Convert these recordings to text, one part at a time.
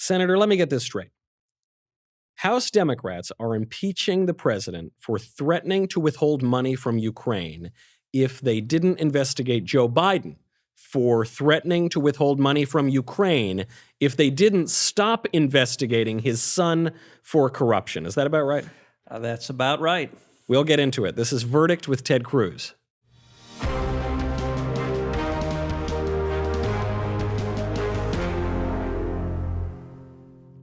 Senator, let me get this straight. House Democrats are impeaching the president for threatening to withhold money from Ukraine if they didn't investigate Joe Biden for threatening to withhold money from Ukraine if they didn't stop investigating his son for corruption. Is that about right? That's about right. We'll get into it. This is Verdict with Ted Cruz.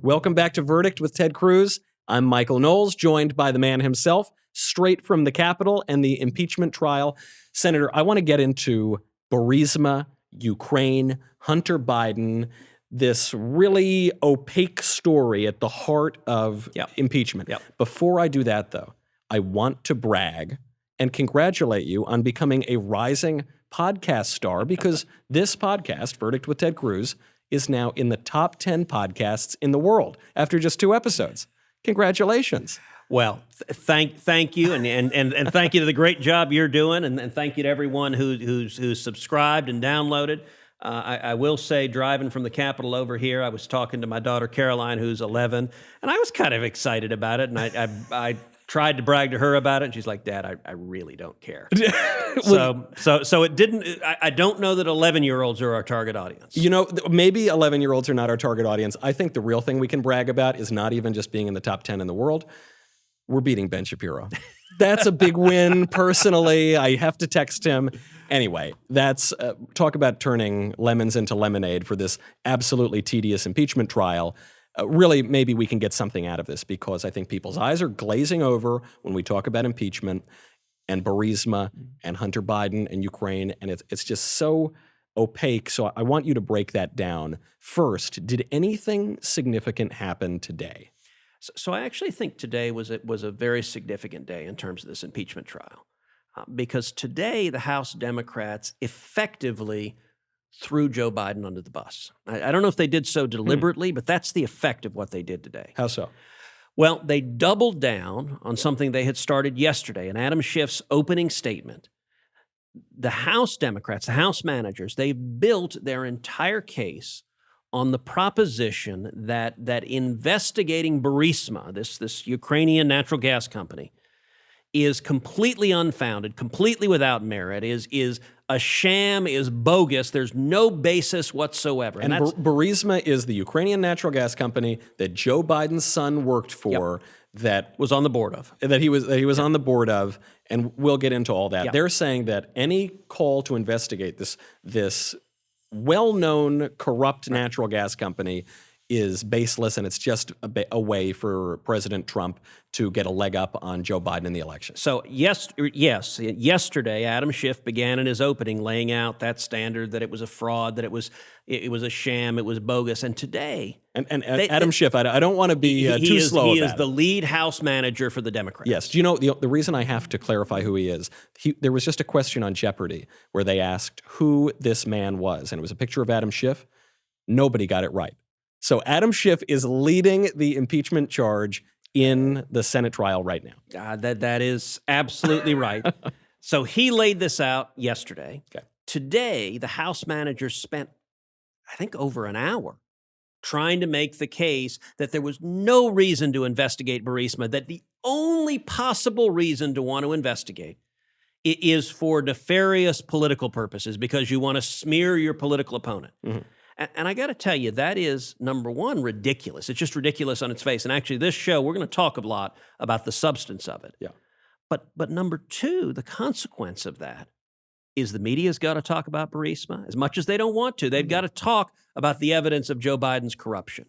Welcome back to Verdict with Ted Cruz. I'm Michael Knowles, joined by the man himself, straight from the Capitol and the impeachment trial. Senator, I want to get into Burisma, Ukraine, Hunter Biden, this really opaque story at the heart of impeachment. Before I do that, though, I want to brag and congratulate you on becoming a rising podcast star because this podcast, Verdict with Ted Cruz, is now in the top 10 podcasts in the world after just 2 episodes. Congratulations. Well, thank you, and thank you to the great job you're doing, and thank you to everyone who's subscribed and downloaded. I will say, driving from the Capitol over here, I was talking to my daughter Caroline, who's 11, and I was kind of excited about it, and I tried to brag to her about it, and she's like, "Dad, I really don't care." So it didn't. I don't know that 11-year-olds are our target audience. You know, maybe 11-year-olds are not our target audience. I think the real thing we can brag about is not even just being in the top 10 in the world. We're beating Ben Shapiro. That's a big win. Personally, I have to text him. Anyway, that's talk about turning lemons into lemonade for this absolutely tedious impeachment trial. Really, maybe we can get something out of this because I think people's eyes are glazing over when we talk about impeachment and Burisma and Hunter Biden and Ukraine, and it's just so opaque. So I want you to break that down. First, did anything significant happen today? So I actually think today was a very significant day in terms of this impeachment trial, because today the House Democrats effectively threw Joe Biden under the bus. I don't know if they did so deliberately, but that's the effect of what they did today. How so? Well, they doubled down on something they had started yesterday in Adam Schiff's opening statement. The House Democrats, the House managers, they built their entire case on the proposition that investigating Burisma, this Ukrainian natural gas company, is completely unfounded, completely without merit, is a sham, is bogus. There's no basis whatsoever. And Burisma is the Ukrainian natural gas company that Joe Biden's son worked for, that was on the board of, that he was on the board of, and we'll get into all that. They're saying that any call to investigate this well-known corrupt natural gas company is baseless, and it's just a way for President Trump to get a leg up on Joe Biden in the election. So yesterday, Adam Schiff began in his opening laying out that standard, that it was a fraud, that it was a sham, it was bogus. And today, Adam Schiff, I don't want to be too slow. He is the lead House manager for the Democrats. Yes. Do you know the reason I have to clarify who he is? There was just a question on Jeopardy where they asked who this man was, and it was a picture of Adam Schiff. Nobody got it right. So Adam Schiff is leading the impeachment charge in the Senate trial right now. That is absolutely right. So he laid this out yesterday. Okay. Today, the House managers spent, I think, over an hour trying to make the case that there was no reason to investigate Burisma, that the only possible reason to want to investigate is for nefarious political purposes because you want to smear your political opponent. Mm-hmm. And I got to tell you, that is, number one, ridiculous. It's just ridiculous on its face. And actually, this show, we're going to talk a lot about the substance of it. Yeah. But number two, the consequence of that is the media's got to talk about Burisma as much as they don't want to. They've got to talk about the evidence of Joe Biden's corruption.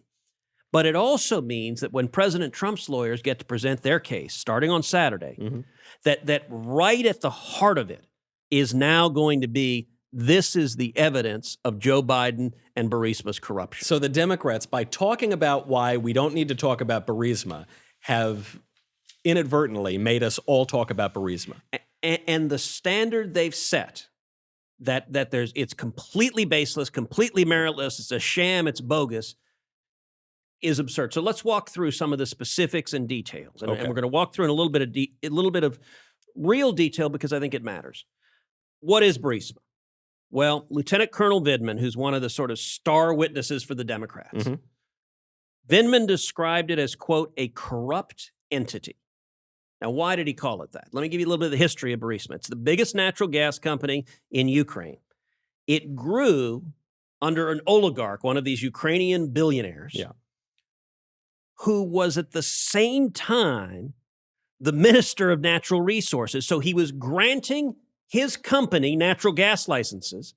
But it also means that when President Trump's lawyers get to present their case, starting on Saturday, that right at the heart of it is now going to be, this is the evidence of Joe Biden and Burisma's corruption. So the Democrats, by talking about why we don't need to talk about Burisma, have inadvertently made us all talk about Burisma. And the standard they've set, that it's completely baseless, completely meritless, it's a sham, it's bogus, is absurd. So let's walk through some of the specifics and details. And we're going to walk through in a little bit of real detail because I think it matters. What is Burisma? Well, Lieutenant Colonel Vindman, who's one of the sort of star witnesses for the Democrats, Vindman described it as, quote, a corrupt entity. Now, why did he call it that? Let me give you a little bit of the history of Burisma. It's the biggest natural gas company in Ukraine. It grew under an oligarch, one of these Ukrainian billionaires, who was at the same time the minister of natural resources. So he was granting his company natural gas licenses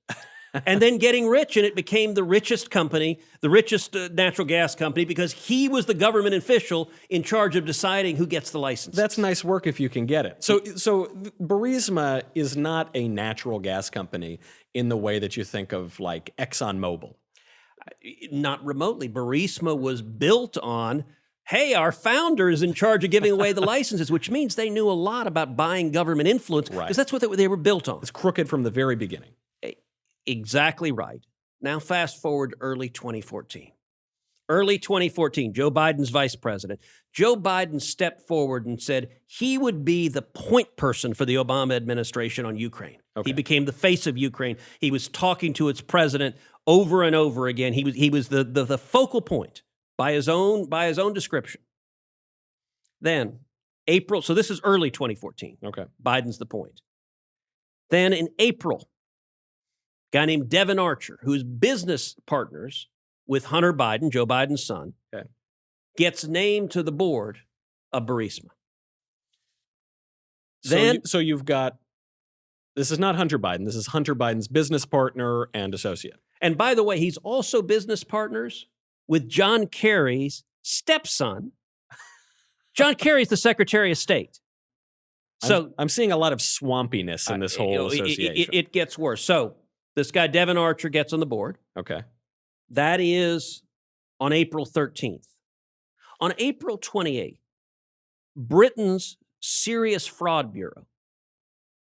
and then getting rich, and it became the richest company, the richest natural gas company, because he was the government official in charge of deciding who gets the license. That's nice work if you can get it. So Burisma is not a natural gas company in the way that you think of like ExxonMobil. Not remotely. Burisma was built on, hey, our founder is in charge of giving away the licenses, which means they knew a lot about buying government influence, because that's what they were built on. It's crooked from the very beginning. Exactly right. Now fast forward early 2014. Early 2014, Joe Biden's vice president. Joe Biden stepped forward and said he would be the point person for the Obama administration on Ukraine. Okay. He became the face of Ukraine. He was talking to its president over and over again. He was the focal point by his own description. Then April, so this is early 2014. Okay. Biden's the point. Then in April, a guy named Devin Archer, who's business partners with Hunter Biden, Joe Biden's son, gets named to the board of Burisma. So you've got, this is not Hunter Biden, this is Hunter Biden's business partner and associate. And by the way, he's also business partners with John Kerry's stepson. John Kerry's the Secretary of State. So I'm seeing a lot of swampiness in this whole association. It gets worse. So this guy, Devin Archer, gets on the board. Okay. That is on April 13th. On April 28th, Britain's Serious Fraud Bureau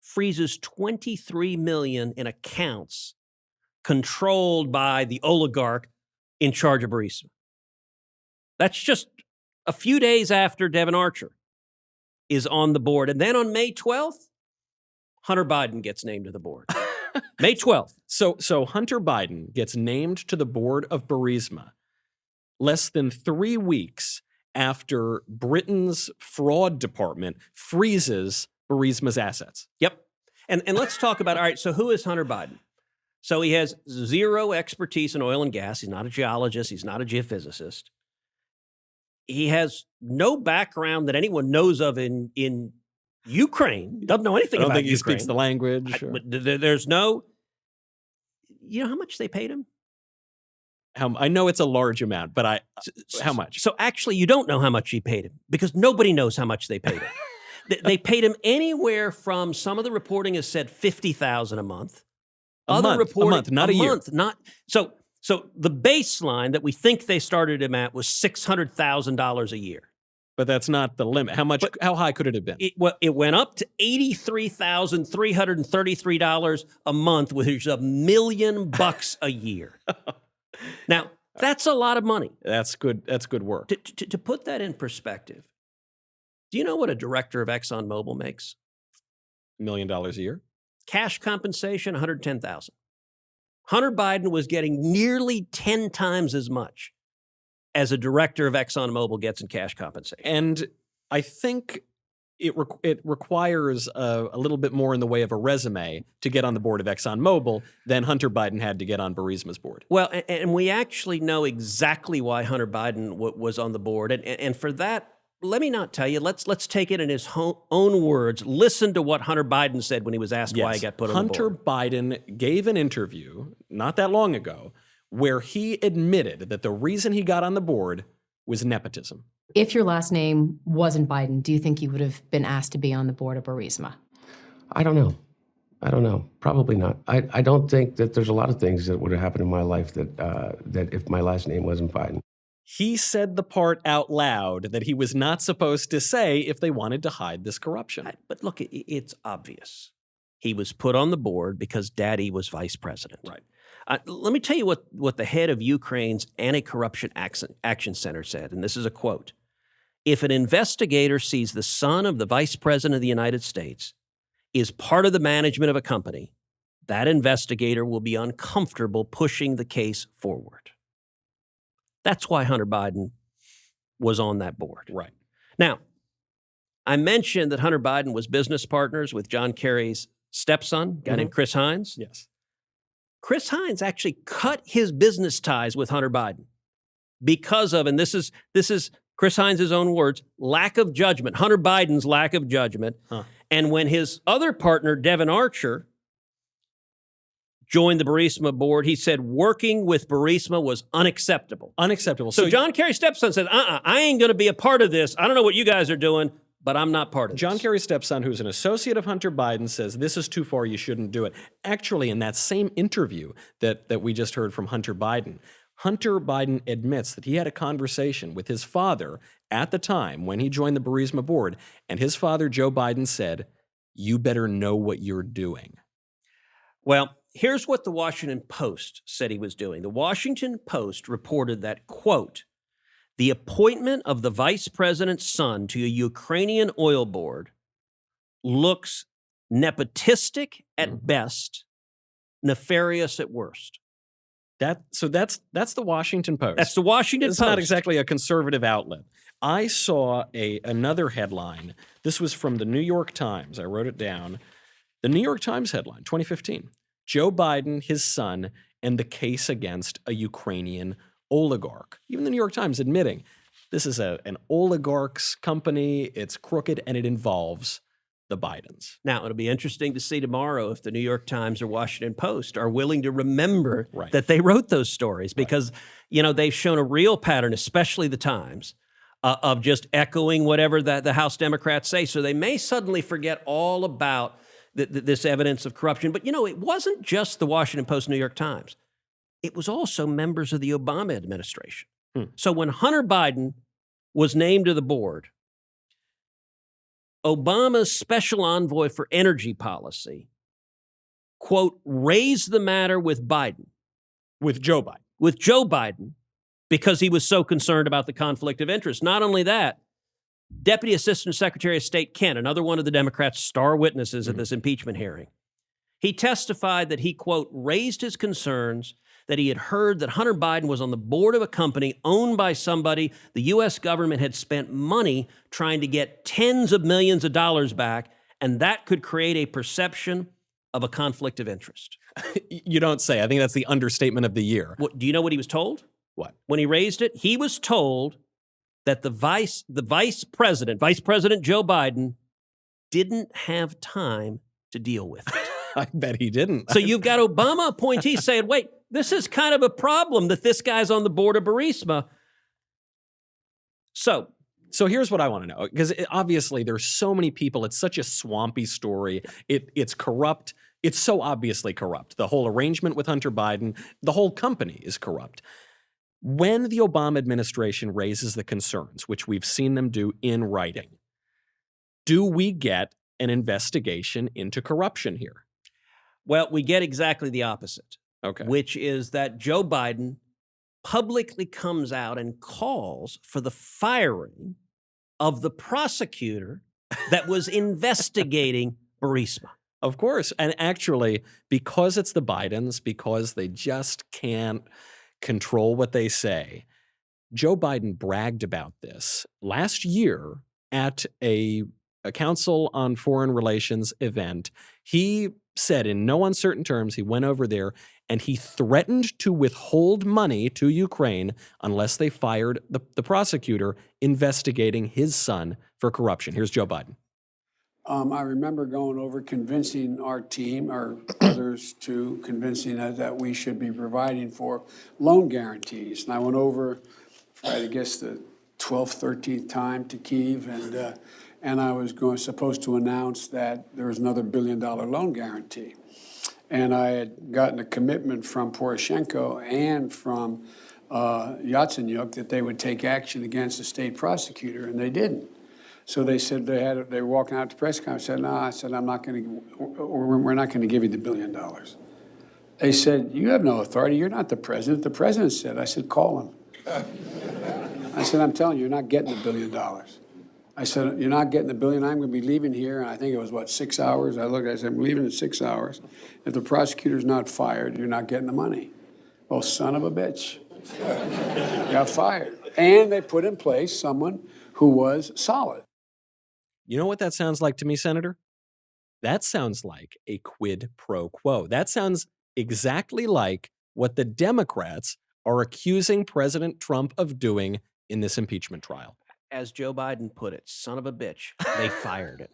freezes $23 million in accounts controlled by the oligarch in charge of Burisma. That's just a few days after Devin Archer is on the board. And then on May 12th, Hunter Biden gets named to the board. May 12th. So Hunter Biden gets named to the board of Burisma less than 3 weeks after Britain's fraud department freezes Burisma's assets. Yep. And let's talk about, all right, so who is Hunter Biden? So he has zero expertise in oil and gas. He's not a geologist. He's not a geophysicist. He has no background that anyone knows of in Ukraine. Doesn't know anything about Ukraine. I don't think he speaks the language. There's no, you know how much they paid him? I know it's a large amount, but how much? So actually, you don't know how much he paid him because nobody knows how much they paid him. They paid him anywhere from, some of the reporting has said $50,000 a month. A month, not a year. So the baseline that we think they started him at was $600,000 a year. But that's not the limit. How high could it have been? It went up to $83,333 a month, which is $1 million a year. Now, that's a lot of money. That's good. That's good work. To put that in perspective, do you know what a director of ExxonMobil makes? $1 million a year. Cash compensation, $110,000. Hunter Biden was getting nearly 10 times as much as a director of ExxonMobil gets in cash compensation. And I think it requires a little bit more in the way of a resume to get on the board of ExxonMobil than Hunter Biden had to get on Burisma's board. Well, and we actually know exactly why Hunter Biden was on the board. And for that, let me not tell you. Let's take it in his own words. Listen to what Hunter Biden said when he was asked why he got put on the board. Hunter Biden gave an interview not that long ago where he admitted that the reason he got on the board was nepotism. If your last name wasn't Biden, do you think you would have been asked to be on the board of Burisma? I don't know. Probably not. I don't think that there's a lot of things that would have happened in my life that if my last name wasn't Biden. He said the part out loud that he was not supposed to say if they wanted to hide this corruption. But look, it's obvious. He was put on the board because Daddy was vice president. Right. Let me tell you what the head of Ukraine's Anti-Corruption Action Center said, and this is a quote. If an investigator sees the son of the vice president of the United States is part of the management of a company, that investigator will be uncomfortable pushing the case forward. That's why Hunter Biden was on that board. Right. Now, I mentioned that Hunter Biden was business partners with John Kerry's stepson, a guy named Chris Hines. Yes. Chris Hines actually cut his business ties with Hunter Biden because of, and this is Chris Hines' own words, lack of judgment, Hunter Biden's lack of judgment. And when his other partner, Devin Archer, joined the Burisma board, he said working with Burisma was unacceptable. Unacceptable. So John Kerry's stepson said, I ain't going to be a part of this. I don't know what you guys are doing, but I'm not part of John this. Kerry's stepson, who's an associate of Hunter Biden, says this is too far, you shouldn't do it. Actually, in that same interview that we just heard from Hunter Biden admits that he had a conversation with his father at the time when he joined the Burisma board, and his father, Joe Biden, said, you better know what you're doing. Well, here's what the Washington Post said he was doing. The Washington Post reported that, quote, the appointment of the vice president's son to a Ukrainian oil board looks nepotistic at best, nefarious at worst. That's the Washington Post. That's the Washington It's Post. not exactly a conservative outlet. I saw another headline. This was from the New York Times. I wrote it down. The New York Times headline, 2015. Joe Biden, his son, and the case against a Ukrainian oligarch. Even the New York Times admitting this is an oligarch's company, it's crooked, and it involves the Bidens. Now, it'll be interesting to see tomorrow if the New York Times or Washington Post are willing to remember that they wrote those stories because, you know, they've shown a real pattern, especially the Times, of just echoing whatever the House Democrats say. So they may suddenly forget all about this evidence of corruption. But, you know, it wasn't just the Washington Post, New York Times. It was also members of the Obama administration. So when Hunter Biden was named to the board, Obama's special envoy for energy policy, quote, raised the matter with Biden. With Joe Biden. With Joe Biden, because he was so concerned about the conflict of interest. Not only that, Deputy Assistant Secretary of State Kent, another one of the Democrats' star witnesses at this impeachment hearing, he testified that he, quote, raised his concerns that he had heard that Hunter Biden was on the board of a company owned by somebody the U.S. government had spent money trying to get tens of millions of dollars back, and that could create a perception of a conflict of interest. You don't say. I think that's the understatement of the year. Do you know what he was told? What? When he raised it, he was told that the vice president Joe Biden, didn't have time to deal with it. I bet he didn't. So you've got Obama appointees saying, wait, this is kind of a problem that this guy's on the board of Burisma. So here's what I want to know, because obviously there's so many people. It's such a swampy story. It's corrupt. It's so obviously corrupt. The whole arrangement with Hunter Biden, the whole company is corrupt. When the Obama administration raises the concerns, which we've seen them do in writing, do we get an investigation into corruption here? Well, we get exactly the opposite. Okay. Which is that Joe Biden publicly comes out and calls for the firing of the prosecutor that was investigating Burisma. Of course. And actually, because it's the Bidens, because they just can't control what they say, Joe Biden bragged about this last year at a Council on Foreign Relations event. He said in no uncertain terms, he went over there and he threatened to withhold money to Ukraine unless they fired the prosecutor investigating his son for corruption. Here's Joe Biden. I remember going over convincing our team, or others too, convincing us that we should be providing for loan guarantees. And I went over for, I guess, the 12th, 13th time to Kyiv, and I was supposed to announce that there was another $1 billion loan guarantee. And I had gotten a commitment from Poroshenko and from Yatsenyuk that they would take action against the state prosecutor, and they didn't. So they said they were walking out to press conference. I said, no, I said, we're not going to give you the $1 billion. They said, you have no authority. You're not the president. The president said. I said, call him. I said, I'm telling you, you're not getting the $1 billion. I said, you're not getting the $1 billion. I'm going to be leaving here. And I think it was, 6 hours? I said, I'm leaving in 6 hours. If the prosecutor's not fired, you're not getting the money. Well, son of a bitch. Got fired. And they put in place someone who was solid. You know what that sounds like to me, Senator? That sounds like a quid pro quo. That sounds exactly like what the Democrats are accusing President Trump of doing in this impeachment trial. As Joe Biden put it, son of a bitch, they fired it.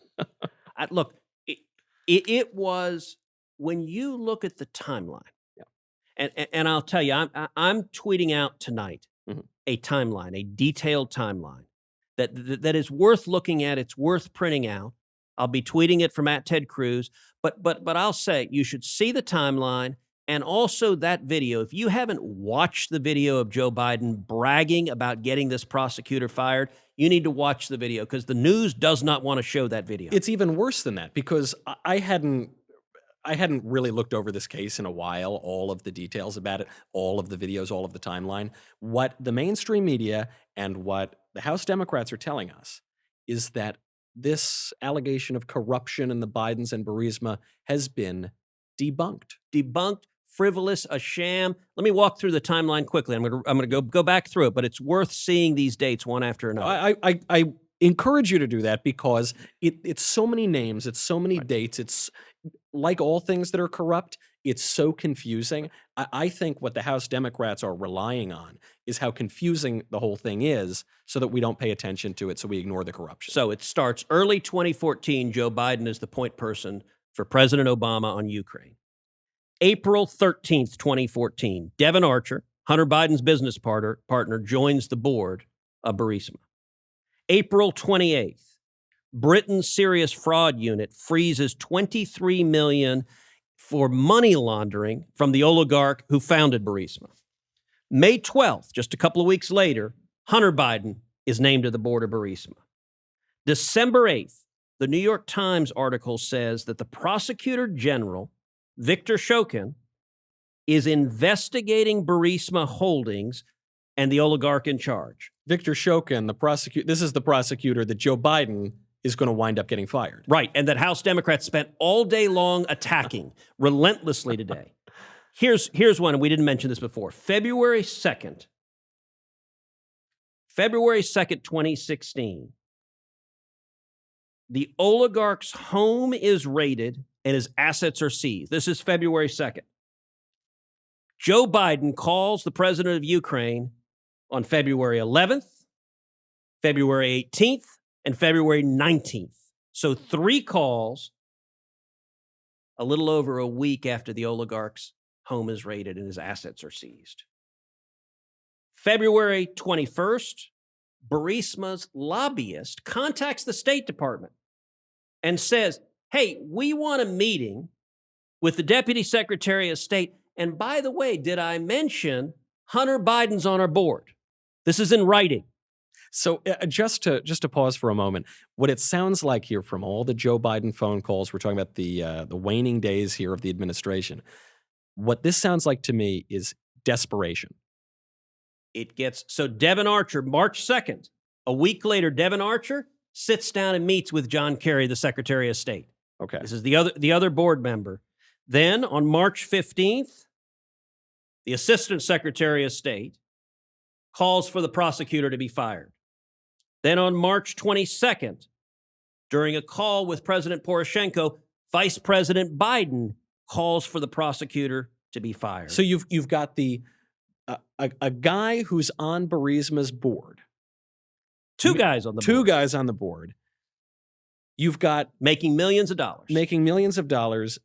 Look, it was, when you look at the timeline, and I'll tell you, I'm tweeting out tonight a timeline, a detailed timeline that is worth looking at. It's worth printing out. I'll be tweeting it from @TedCruz. But I'll say you should see the timeline and also that video. If you haven't watched the video of Joe Biden bragging about getting this prosecutor fired, you need to watch the video, because the news does not want to show that video. It's even worse than that, because I hadn't really looked over this case in a while, all of the details about it, all of the videos, all of the timeline. What the mainstream media and what the House Democrats are telling us is that this allegation of corruption in the Bidens and Burisma has been debunked. Debunked, frivolous, a sham. Let me walk through the timeline quickly. I'm going to go back through it, but it's worth seeing these dates one after another. I encourage you to do that, because it's so many names, it's so many dates. It's like all things that are corrupt, it's so confusing. I think what the House Democrats are relying on is how confusing the whole thing is, so that we don't pay attention to it, so we ignore the corruption. So it starts early 2014. Joe Biden is the point person for President Obama on Ukraine. April 13th, 2014, Devin Archer, Hunter Biden's business partner, joins the board of Burisma. April 28th, Britain's serious fraud unit freezes $23 million for money laundering from the oligarch who founded Burisma. May 12th, just a couple of weeks later, Hunter Biden is named to the board of Burisma. December 8th, the New York Times article says that the prosecutor general, Victor Shokin, is investigating Burisma Holdings and the oligarch in charge. Victor Shokin, this is the prosecutor that Joe Biden is going to wind up getting fired. Right, and that House Democrats spent all day long attacking relentlessly today. Here's one, and we didn't mention this before. February 2nd, 2016, the oligarch's home is raided and his assets are seized. This is February 2nd. Joe Biden calls the president of Ukraine on February 11th, February 18th, and February 19th. So 3 calls a little over a week after the oligarch's home is raided and his assets are seized. February 21st, Burisma's lobbyist contacts the State Department and says, hey, we want a meeting with the Deputy Secretary of State. And by the way, did I mention Hunter Biden's on our board? This is in writing. So just to pause for a moment, what it sounds like here from all the Joe Biden phone calls, we're talking about the waning days here of the administration. What this sounds like to me is desperation. So Devin Archer, March 2nd, a week later, Devin Archer sits down and meets with John Kerry, the Secretary of State. Okay. This is the other board member. Then on March 15th, the Assistant Secretary of State calls for the prosecutor to be fired. Then on March 22nd, during a call with President Poroshenko, Vice President Biden calls for the prosecutor to be fired. So you've got a guy who's on Burisma's board. Two guys on the board. You've got making millions of dollars.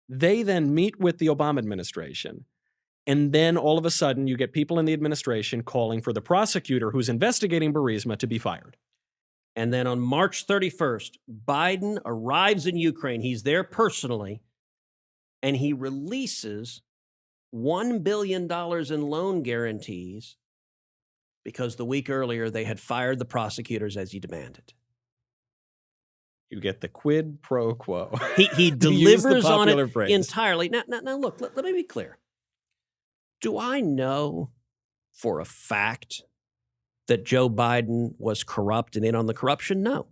They then meet with the Obama administration. And then all of a sudden, you get people in the administration calling for the prosecutor who's investigating Burisma to be fired. And then on March 31st, Biden arrives in Ukraine. He's there personally, and he releases $1 billion in loan guarantees because the week earlier they had fired the prosecutors as he demanded. You get the quid pro quo. He delivers on it phrase. Entirely. Now look, let me be clear. Do I know for a fact that Joe Biden was corrupt and in on the corruption? No.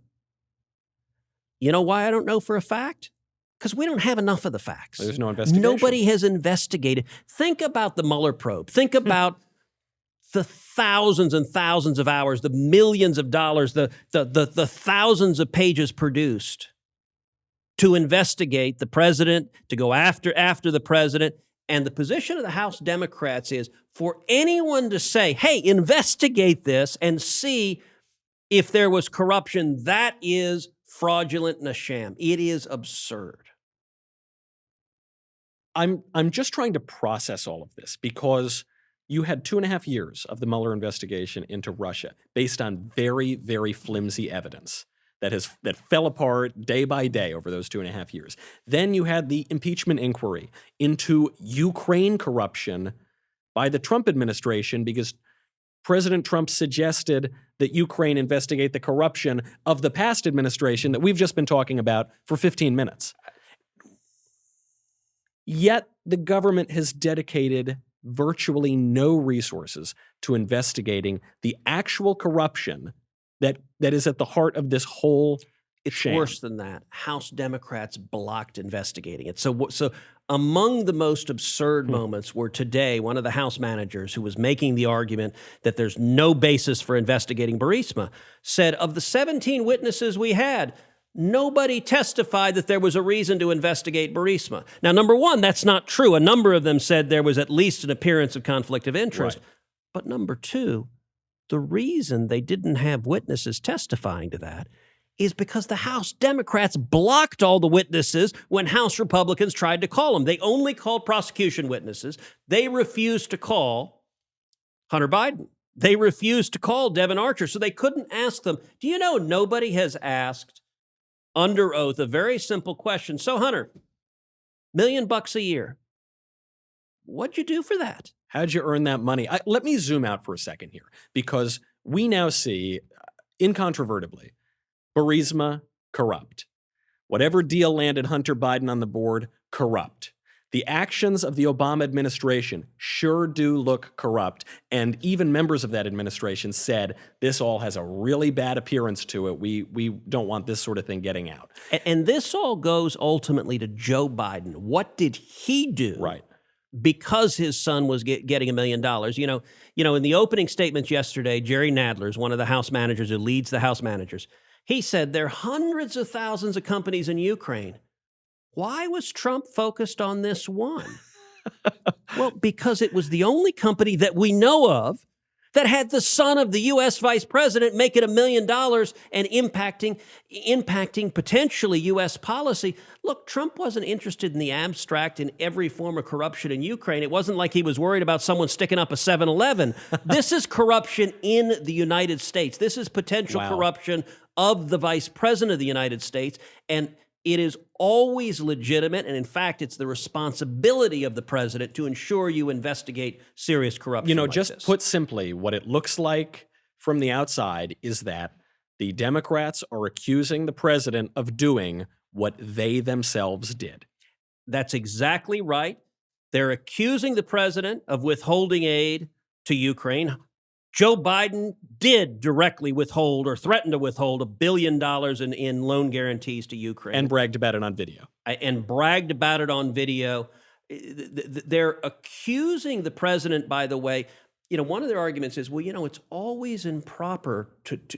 You know why I don't know for a fact? Because we don't have enough of the facts. There's no investigation. Nobody has investigated. Think about the Mueller probe. Think about the thousands and thousands of hours, the millions of dollars, the thousands of pages produced to investigate the president, to go after the president. And the position of the House Democrats is for anyone to say, hey, investigate this and see if there was corruption. That is fraudulent and a sham. It is absurd. I'm just trying to process all of this because you had 2.5 years of the Mueller investigation into Russia based on very, very flimsy evidence that fell apart day by day over those 2.5 years. Then you had the impeachment inquiry into Ukraine corruption by the Trump administration because President Trump suggested that Ukraine investigate the corruption of the past administration that we've just been talking about for 15 minutes. Yet the government has dedicated virtually no resources to investigating the actual corruption that is at the heart of this whole sham. Worse than that. House Democrats blocked investigating it. So among the most absurd moments were today, one of the House managers who was making the argument that there's no basis for investigating Burisma said, of the 17 witnesses we had, nobody testified that there was a reason to investigate Burisma. Now, number one, that's not true. A number of them said there was at least an appearance of conflict of interest. Right. But number two, the reason they didn't have witnesses testifying to that is because the House Democrats blocked all the witnesses when House Republicans tried to call them. They only called prosecution witnesses. They refused to call Hunter Biden. They refused to call Devin Archer, so they couldn't ask them. Do you know nobody has asked under oath a very simple question? So, Hunter, $1 million a year. What'd you do for that? How'd you earn that money? Let me zoom out for a second here, because we now see, incontrovertibly, Burisma, corrupt. Whatever deal landed Hunter Biden on the board, corrupt. The actions of the Obama administration sure do look corrupt, and even members of that administration said this all has a really bad appearance to it. We don't want this sort of thing getting out. And this all goes ultimately to Joe Biden. What did he do? Right. Because his son was getting $1 million. You know, in the opening statements yesterday, Jerry Nadler is one of the House managers who leads the House managers. He said there are hundreds of thousands of companies in Ukraine. Why was Trump focused on this one? Well, because it was the only company that we know of that had the son of the U.S. vice president making $1 million and impacting potentially U.S. policy. Look, Trump wasn't interested in the abstract in every form of corruption in Ukraine. It wasn't like he was worried about someone sticking up a 7-Eleven. This is corruption in the United States. This is potential corruption of the vice president of the United States. And it is always legitimate, and in fact, it's the responsibility of the president to ensure you investigate serious corruption. You know, like just this. put simply, what it looks like from the outside is that the Democrats are accusing the president of doing what they themselves did. That's exactly right. They're accusing the president of withholding aid to Ukraine. Joe Biden did directly withhold or threaten to withhold $1 billion in loan guarantees to Ukraine. And bragged about it on video. They're accusing the president, by the way. You know, one of their arguments is, well, you know, it's always improper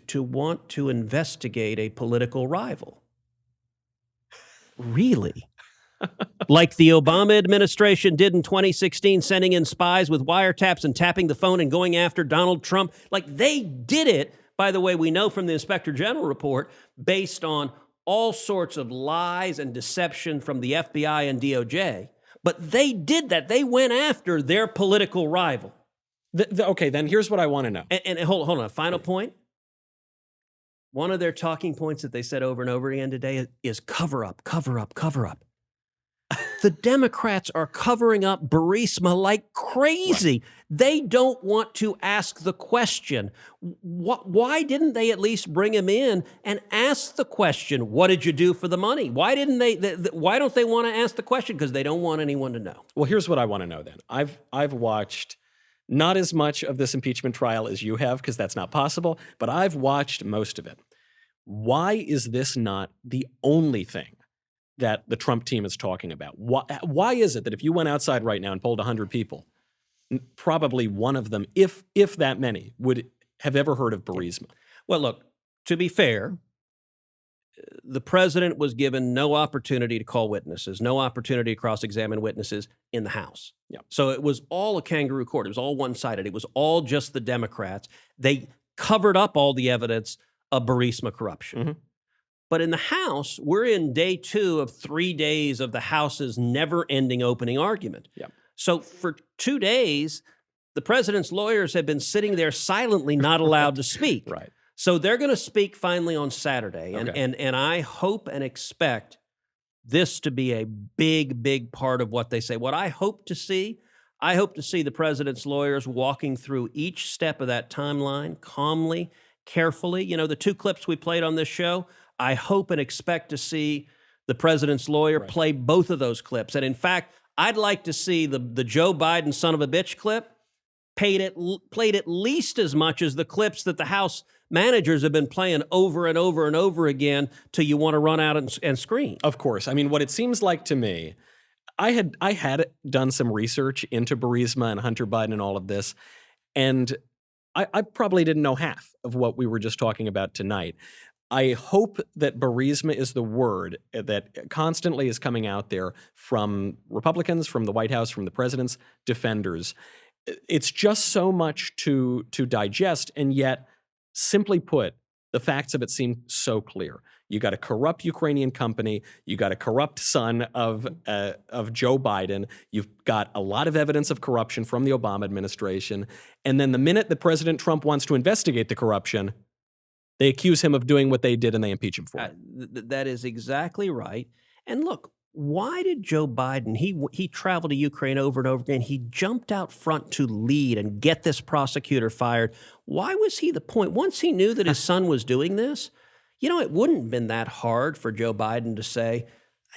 to want to investigate a political rival. Really? Like the Obama administration did in 2016, sending in spies with wiretaps and tapping the phone and going after Donald Trump. Like they did it, by the way, we know from the Inspector General report, based on all sorts of lies and deception from the FBI and DOJ. But they did that. They went after their political rival. Okay, then here's what I want to know. And hold on, a final point. One of their talking points that they said over and over again today is cover up, cover up, cover up. The Democrats are covering up Burisma like crazy. Right. They don't want to ask the question. Why didn't they at least bring him in and ask the question, what did you do for the money? Why don't they want to ask the question? Because they don't want anyone to know. Well, here's what I want to know then. I've watched not as much of this impeachment trial as you have, because that's not possible, but I've watched most of it. Why is this not the only thing that the Trump team is talking about? Why is it that if you went outside right now and polled 100 people, probably one of them, if that many, would have ever heard of Burisma. Well, look, to be fair, the president was given no opportunity to call witnesses, no opportunity to cross-examine witnesses in the House. Yeah. So it was all a kangaroo court. It was all one-sided. It was all just the Democrats. They covered up all the evidence of Burisma corruption. Mm-hmm. But in the House, we're in day 2 of 3 days of the House's never-ending opening argument. Yeah. So for 2 days, the president's lawyers have been sitting there silently, not allowed to speak. Right. So they're going to speak finally on Saturday, and I hope and expect this to be a big, big part of what they say. What I hope to see the president's lawyers walking through each step of that timeline calmly, carefully. You know, the 2 clips we played on this show, I hope and expect to see the president's lawyer play both of those clips. And in fact, I'd like to see the Joe Biden son of a bitch clip played at least as much as the clips that the House managers have been playing over and over and over again till you want to run out and scream. Of course. I mean, what it seems like to me, I had done some research into Burisma and Hunter Biden and all of this, and I probably didn't know half of what we were just talking about tonight. I hope that Burisma is the word that constantly is coming out there from Republicans, from the White House, from the president's defenders. It's just so much to digest, and yet, simply put, the facts of it seem so clear. You got a corrupt Ukrainian company. You got a corrupt son of Joe Biden. You've got a lot of evidence of corruption from the Obama administration. And then the minute that President Trump wants to investigate the corruption, they accuse him of doing what they did and they impeach him for it. That is exactly right. And look, why did Joe Biden, he traveled to Ukraine over and over again. He jumped out front to lead and get this prosecutor fired. Why was he the point? Once he knew that his son was doing this, it wouldn't have been that hard for Joe Biden to say,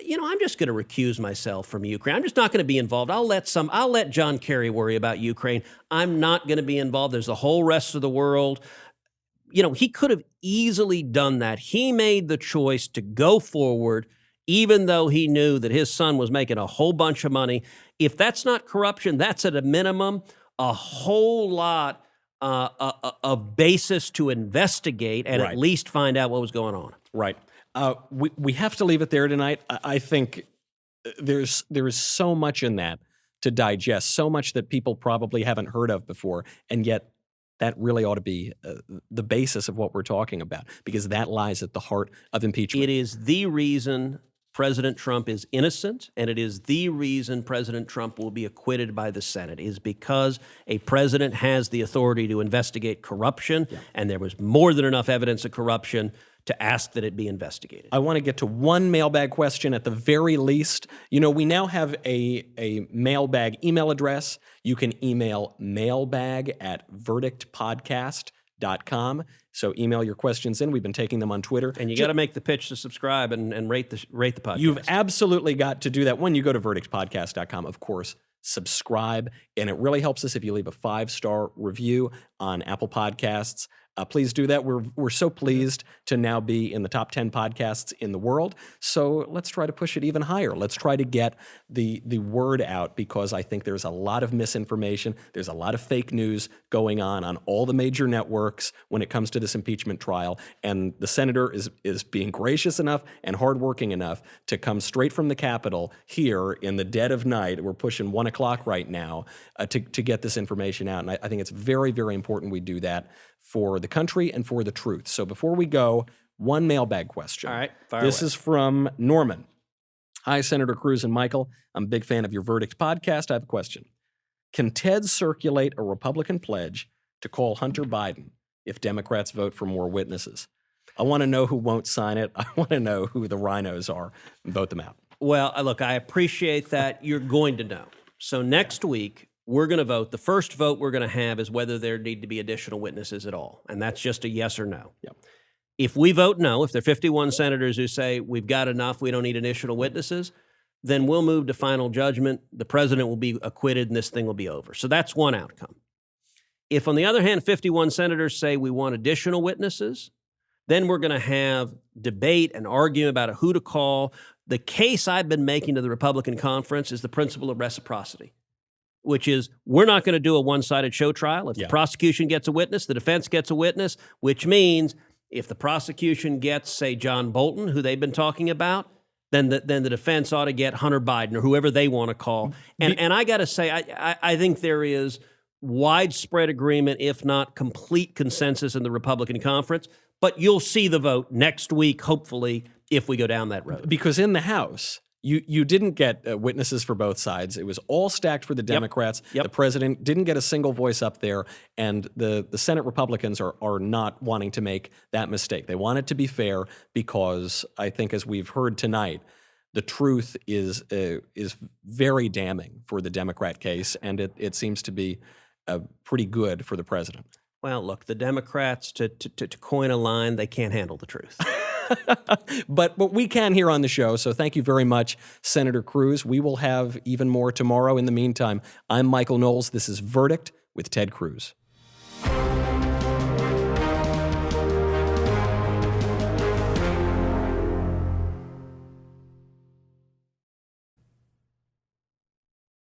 I'm just going to recuse myself from Ukraine. I'm just not going to be involved. I'll let John Kerry worry about Ukraine. I'm not going to be involved. There's the whole rest of the world. He could have easily done that. He made the choice to go forward, even though he knew that his son was making a whole bunch of money. If that's not corruption, that's at a minimum a whole lot of basis to investigate and at least find out what was going on. Right. We have to leave it there tonight. I think there is so much in that to digest, so much that people probably haven't heard of before, and yet that really ought to be the basis of what we're talking about, because that lies at the heart of impeachment. It is the reason President Trump is innocent, and it is the reason President Trump will be acquitted by the Senate, is because a president has the authority to investigate corruption, and there was more than enough evidence of corruption to ask that it be investigated. I want to get to one mailbag question at the very least. We now have a mailbag email address. You can email mailbag@verdictpodcast.com. So email your questions in. We've been taking them on Twitter. And you got to make the pitch to subscribe and rate the podcast. You've absolutely got to do that. When you go to verdictpodcast.com, of course, subscribe. And it really helps us if you leave a 5-star review on Apple Podcasts. Please do that. We're so pleased to now be in the top 10 podcasts in the world. So let's try to push it even higher. Let's try to get the word out, because I think there's a lot of misinformation. There's a lot of fake news going on all the major networks when it comes to this impeachment trial. And the senator is being gracious enough and hardworking enough to come straight from the Capitol here in the dead of night. We're pushing 1 o'clock right now to get this information out. And I think it's very, very important we do that for the country and for the truth. So before we go, one mailbag question. All right, This is from Norman. Hi, Senator Cruz and Michael. I'm a big fan of your Verdict podcast. I have a question. Can Ted circulate a Republican pledge to call Hunter Biden if Democrats vote for more witnesses? I want to know who won't sign it. I want to know who the rhinos are and vote them out. Well, look, I appreciate that. You're going to know. So next week, we're going to vote. The first vote we're going to have is whether there need to be additional witnesses at all. And that's just a yes or no. Yep. If we vote no, if there are 51 senators who say we've got enough, we don't need additional witnesses, then we'll move to final judgment. The president will be acquitted and this thing will be over. So that's one outcome. If, on the other hand, 51 senators say we want additional witnesses, then we're going to have debate and argument about who to call. The case I've been making to the Republican conference is the principle of reciprocity. which is we're not going to do a one-sided show trial. If Yeah. the prosecution gets a witness, the defense gets a witness, which means if the prosecution gets, say, John Bolton, who they've been talking about, then the defense ought to get Hunter Biden or whoever they want to call. And I got to say, I think there is widespread agreement, if not complete consensus in the Republican conference. But you'll see the vote next week, hopefully, if we go down that road. Because in the House, you didn't get witnesses for both sides. It was all stacked for the Democrats. Yep. The president didn't get a single voice up there, and the Senate Republicans are not wanting to make that mistake. They want it to be fair because I think, as we've heard tonight, the truth is very damning for the Democrat case, and it seems to be pretty good for the president. Well, look, the Democrats, to coin a line, they can't handle the truth. But we can here on the show, so thank you very much, Senator Cruz. We will have even more tomorrow. In the meantime, I'm Michael Knowles. This is Verdict with Ted Cruz.